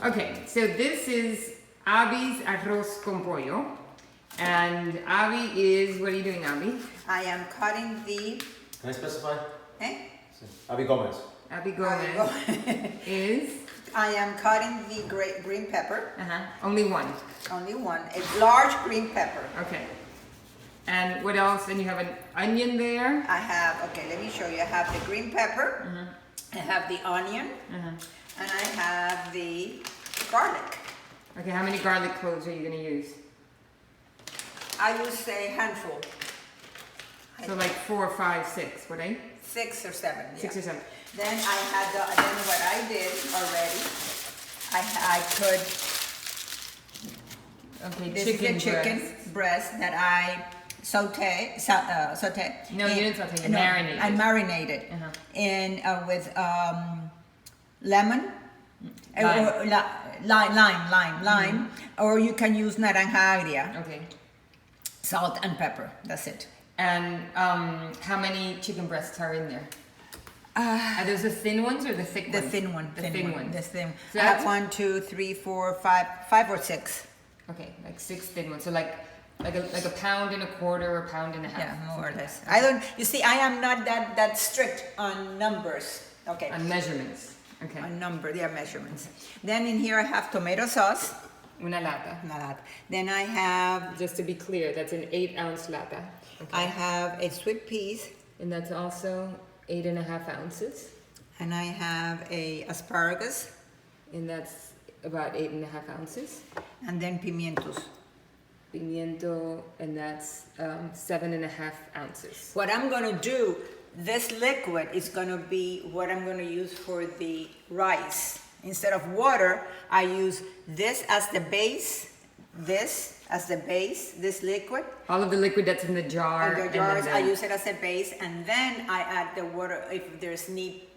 Okay, so this is Abby's Arroz con Pollo. And Abby is, what are you doing, Abby? I am cutting the... Can I specify? Abby Gomez. Abby Gomez is? I am cutting the green pepper. Only one. Only one. A large green pepper. Okay. And what else? And you have an onion there? I have, okay, let me show you. I have the green pepper. I have the onion. And I have the garlic. Okay, how many garlic cloves are you going to use? I use a handful. So like 4, 5, 6, what, 6 or 7. Yeah. 6 or 7. Then I had then what I did already, I put this chicken is a chicken breast that I saute. No, you didn't saute, you marinated. I marinated in with lemon, lime, or you can use naranja agria. Okay. Salt and pepper. That's it. And how many chicken breasts are in there? Are those the thin ones or the thick ones? The thin one. The thin ones. The thin. So I have 1, 2, 3, 4, 5 or 6. Okay, like 6 thin ones. So like a pound and a quarter or a pound and a half. Yeah, more or less. I don't. You see, I am not that strict on numbers. Okay. On measurements. Okay. On measurements. Then in here I have tomato sauce. Una lata. Then I have. Just to be clear, that's an 8-ounce lata. Okay. I have a sweet peas. And that's also 8.5 ounces. And I have a asparagus. And that's about 8.5 ounces. And then pimientos. Pimiento, and that's 7.5 ounces. What I'm gonna do, this liquid is gonna be what I'm gonna use for the rice. Instead of water, I use this as the base, this liquid. All of the liquid that's in the jar. In the jars, I use it as a base, and then I add the water if there's need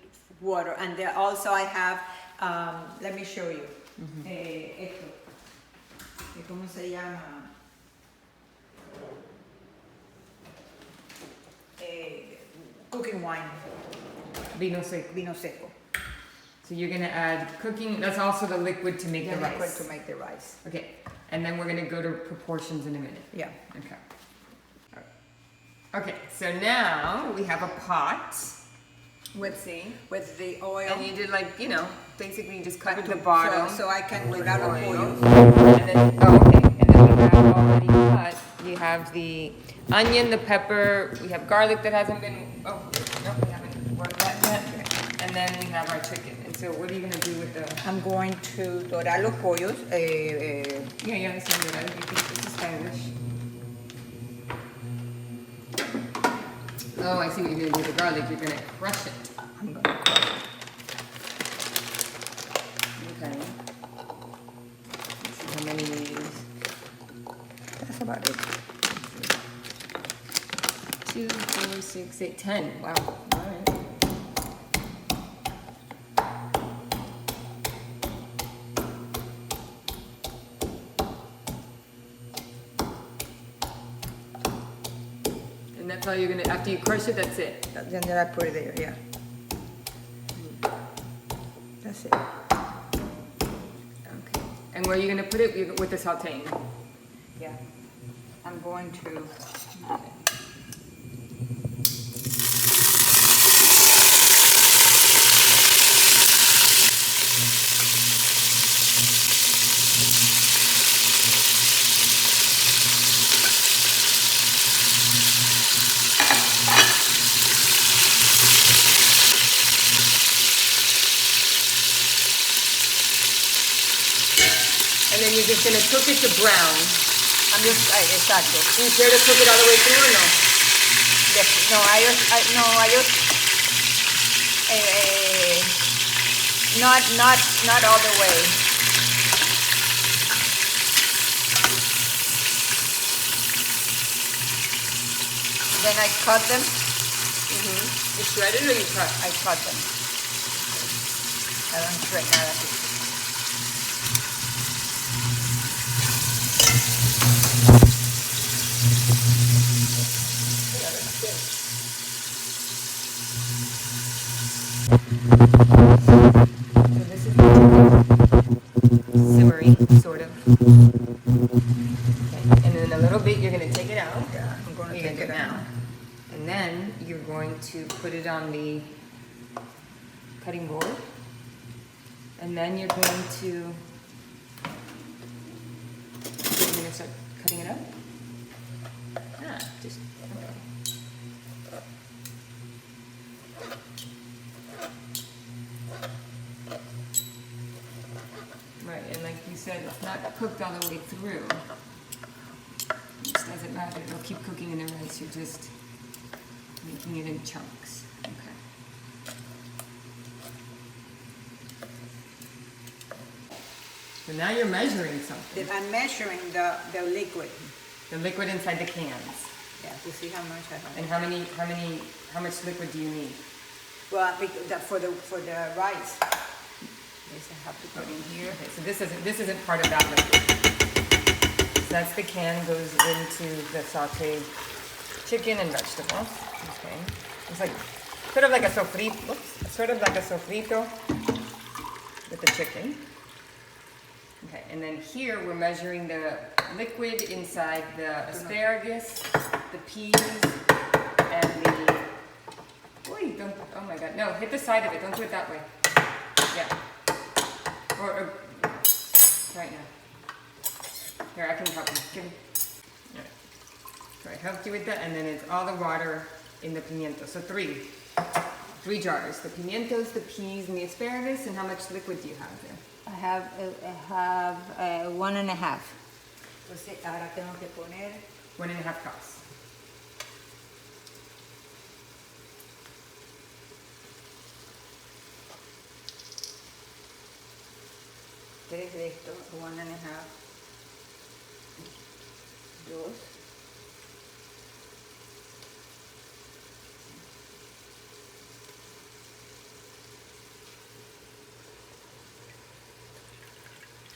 water. And there also I have, let me show you. Esto. ¿Cómo se llama? Cooking wine. Vino seco. Vino seco. So you're gonna add cooking, that's also the liquid to make the rice. Liquid to make the rice. Okay, and then we're gonna go to proportions in a minute. Yeah. Okay. Okay, so now we have a pot. With the oil. And you did basically you just covered the bottom. So I can without oil. oil. And then, okay, and then we have already cut. You have the onion, the pepper, we have garlic that hasn't been, no, we haven't worked that yet. And then we have our chicken. And so what are you gonna do with the? I'm going to dorar los pollos. Yeah, you understand that. You think this is Spanish. Oh, I see what you're gonna do with the garlic. You're gonna crush it. I'm gonna crush it. Okay. Let's see how many you use. That's about it. 2, 4, 6, 8, 10. Wow. All right. And that's all you're gonna, after you crush it, that's it. Then I put it there, yeah. That's it. Okay. And where are you gonna put it with the sauteing? Yeah. I'm going to. And then you're just gonna cook it to brown. I'm just, exacto. Do you care to cook it all the way through or no? No, not all the way. Then I cut them. You shred it or you cut? I cut them. I don't shred nada. So this is the chicken. Okay, and in a little bit, you're gonna take it out. Yeah, I'm gonna You're take do it out. And then you're going to put it on the cutting board. And then you're going to, you're gonna start cutting it up. Just, okay. Right, and like you said, it's not cooked all the way through. It just doesn't matter, it'll keep cooking in the rice, you're just making it in chunks. Okay. So now you're measuring something. Then I'm measuring the liquid. The liquid inside the cans. Yeah, to see how much I have. And how much liquid do you need? Well, for the rice, this I have to put in here. Okay, so this isn't part of that liquid. So that's the can goes into the sauteed chicken and vegetables. Okay, it's like sort of like a sofrito. Sort of like a sofrito with the chicken. Okay, and then here we're measuring the liquid inside the asparagus, the peas, and the. Wait, don't. Oh my God! No, hit the side of it. Don't do it that way. Yeah. Or right now. Here, I can help you. Give me. Yeah. So I helped you with that, and then it's all the water in the pimiento. So three jars. The pimientos, the peas, and the asparagus. And how much liquid do you have there? I have 1.5. Entonces ahora tengo que poner 1.5 cups. tres de esto, 1.5, 2.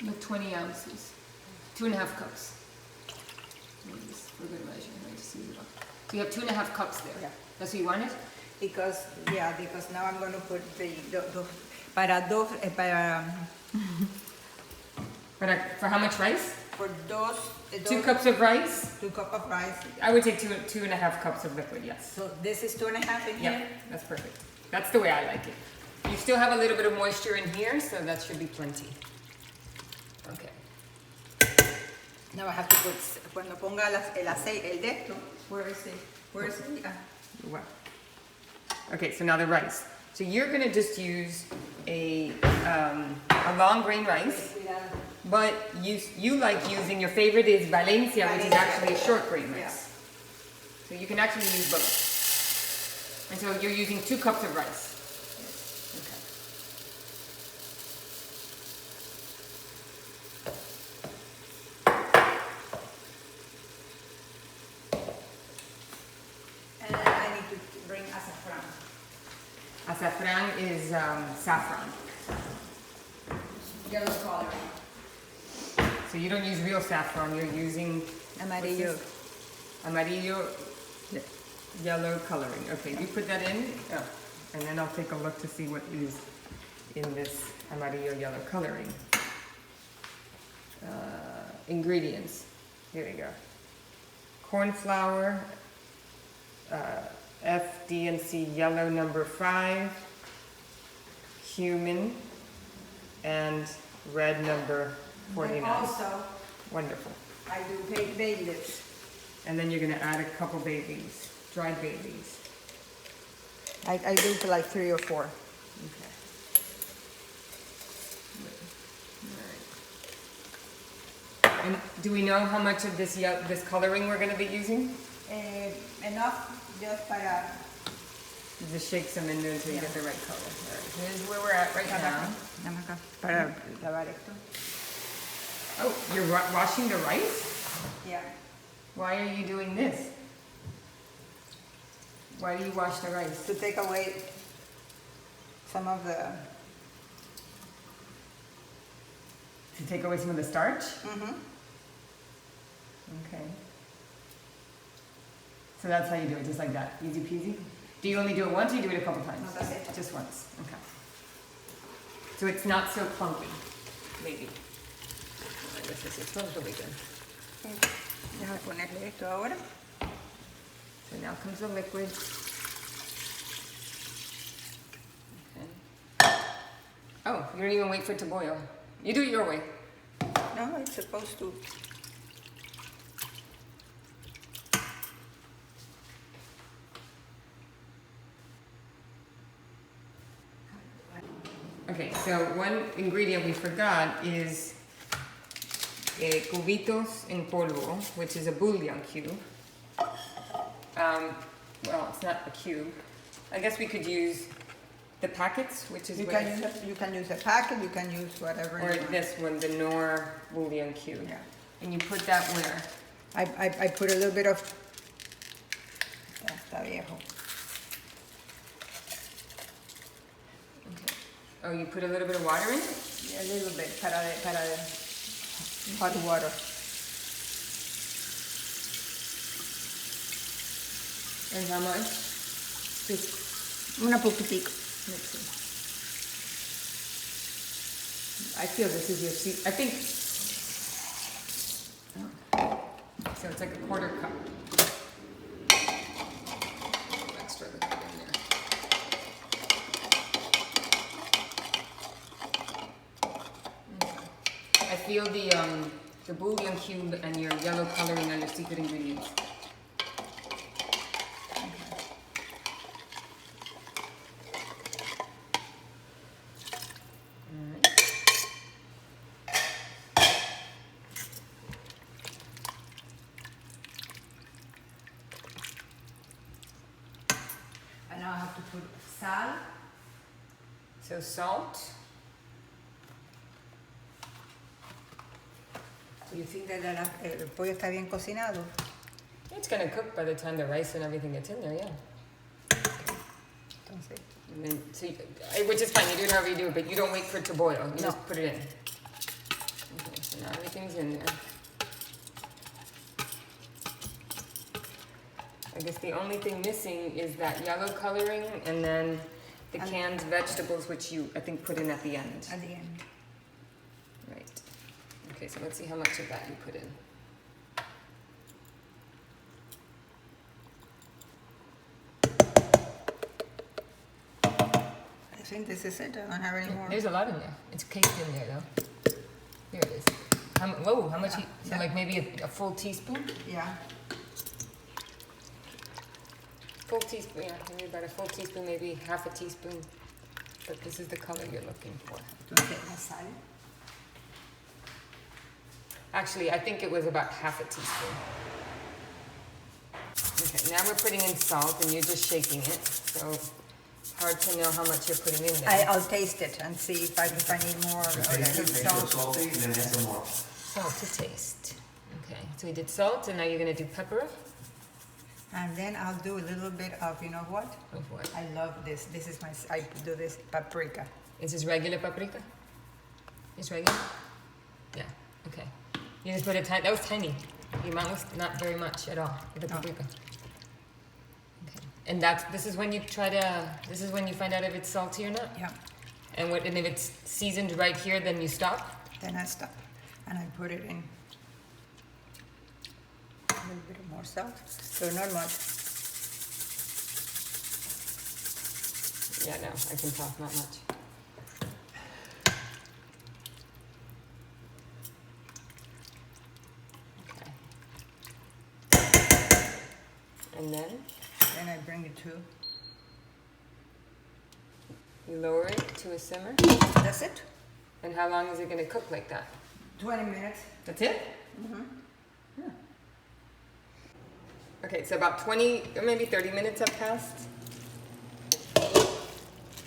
Like 20 ounces. 2.5 cups. Just for good measure, right? Just use it up. So you have 2.5 cups there. Yeah. That's what you wanted? Because now I'm going to put For how much rice? for dos, 2 cups of rice? 2 cups of rice. I would take 2.5 cups of liquid, yes. So this is 2.5 in Yeah, here? that's perfect. That's the way I like it. You still have a little bit of moisture in here, so that should be plenty. Okay. Now I have to put, cuando ponga el aceite, el de esto, where is it? Wow. Okay, so now the rice. So you're gonna just use a long grain rice, but you like using, your favorite is Valencia, which is actually a short grain rice. Yeah. So you can actually use both. And so you're using 2 cups of rice. Okay. And I need to bring azafran. Azafran is saffron. Yellow color. So you don't use real saffron, you're using Amarillo. amarillo, yellow coloring. Okay, you put that in, and then I'll take a look to see what is in this amarillo yellow coloring. Ingredients, here we go. Corn flour, FD&C yellow number 5, cumin, and red number 49. And also, Wonderful. I do bay leaves. And then you're gonna add a couple bay leaves, dried bay leaves. I do for like 3 or 4. Okay. Alright. And do we know how much of this coloring we're gonna be using? Enough just para... You just shake some in there until you get the right color. Alright, here's where we're at right now. Dame acá, para lavar esto. Oh, you're washing the rice? Yeah. Why are you doing this? Why do you wash the rice? To take away some of the... To take away some of the starch? Mm-hmm. Okay. So that's how you do it, just like that, easy peasy? Do you only do it once or you do it a couple times? No, that's it. Just once, okay. So it's not so clumpy, maybe. this is, it smells really good. Déjame ponerle esto ahora. So now comes the liquid. Okay. Oh, you don't even wait for it to boil. You do it your way. No, it's supposed to. Okay, so one ingredient we forgot is cubitos en polvo, which is a bouillon cube. Well, it's not a cube. I guess we could use the packets, which is You what can use a packet, you can use whatever or you want. this one, the Knorr bouillon cube. Yeah. And you put that where? I put a little bit of. Ya está viejo. Okay. Oh, you put a little bit of water in it? Yeah, a little bit para hot water. And how much? Una poquitico. Let's see. I feel this is your I think. So it's like a quarter cup. Extra liquid in there. Okay. I feel the bouillon cube and your yellow coloring are your secret ingredients. And now I have to put sal. So salt. Do you think that el pollo está bien cocinado? It's gonna cook by the time the rice and everything gets in there, yeah. Entonces, And then, so which is fine, you do it however you do it, but you don't wait for it to boil, you No. just put it in. Okay, so now everything's in there. I guess the only thing missing is that yellow coloring and then the And- canned vegetables, which you, I think, put in at the end. at the end. Right. Okay, so let's see how much of that you put in. I think this is it. I don't have any more. There's a lot in there. It's caked in there, though. Here it is. Whoa, how much? Yeah, So yeah. like maybe a full teaspoon? Yeah. Full teaspoon, yeah, maybe about a full teaspoon, maybe half a teaspoon. But this is the color you're looking for. Entonces, la sal. Actually, I think it was about half a teaspoon. Okay, now we're putting in salt and you're just shaking it. So hard to know how much you're putting in there. I'll taste it and see if I need more. Okay, make it salt. salty and then add some more. Salt to taste. Okay, so we did salt and now you're gonna do pepper. And then I'll do a little bit of, you know what? Go for it. I love this. This is I do this paprika. Is this regular paprika? It's regular? Yeah, okay. You just put a tiny, that was tiny. The amount was not very much at all with the No. paprika. Okay. And this is when you this is when you find out if it's salty or not? Yeah. And if it's seasoned right here, then you stop? Then I stop. And I put it in a little bit of more salt. So not much. Yeah, no, I can tell, not much. Okay. And then Then I bring it to. you lower it to a simmer. That's it. And how long is it gonna cook like that? 20 minutes. That's it? Mm-hmm. Yeah. Okay, so about 20 or maybe 30 minutes have passed.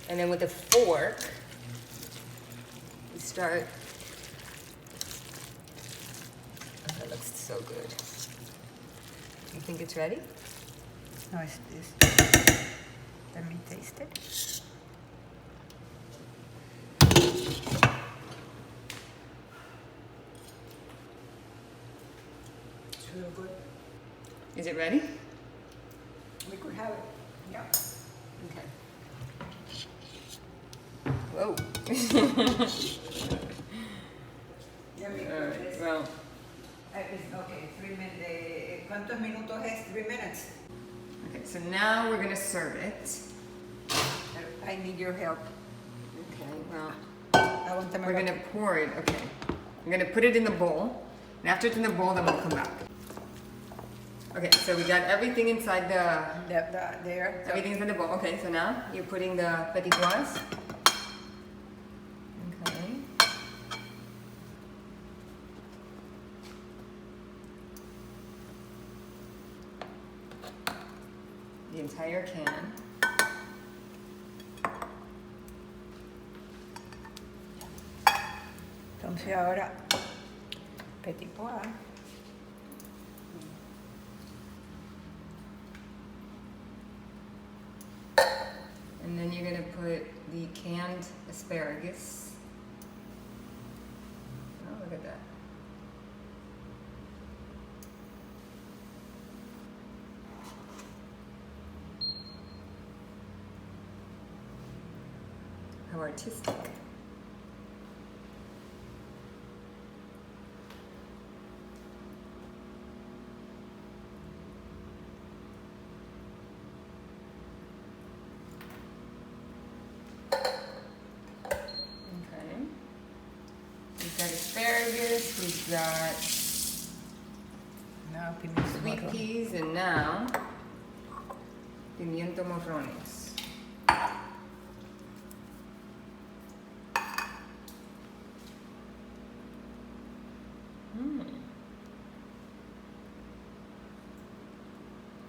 And then with a fork, you start. Oh, that looks so good. You think it's ready? No, it's this. Let me taste it. It's real good. Is it ready? We could have it. Yeah. Okay. Whoa. Let me All put right. this. Well, ¿Cuántos minutos es? 3 minutes. Okay, so now we're gonna serve it. I need your help. Okay, well, Aguántame. we're gonna pour it, okay. I'm gonna put it in the bowl, and after it's in the bowl, then we'll come back. Okay, so we got everything inside There. everything's in the bowl. Okay, so now you're putting the petit pois. Okay. The entire can. Entonces ahora, petit pois. And then you're gonna put the canned asparagus. Oh, look at that. How artistic. Okay. We've got asparagus, we've got No, pimiento sweet morrón. peas, and now pimiento morrones. Mm.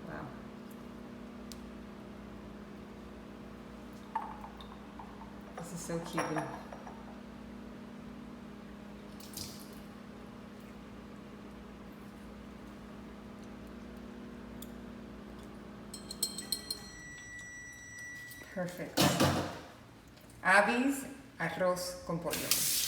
Wow. This is so cute. Perfect. Abby's arroz con pollo.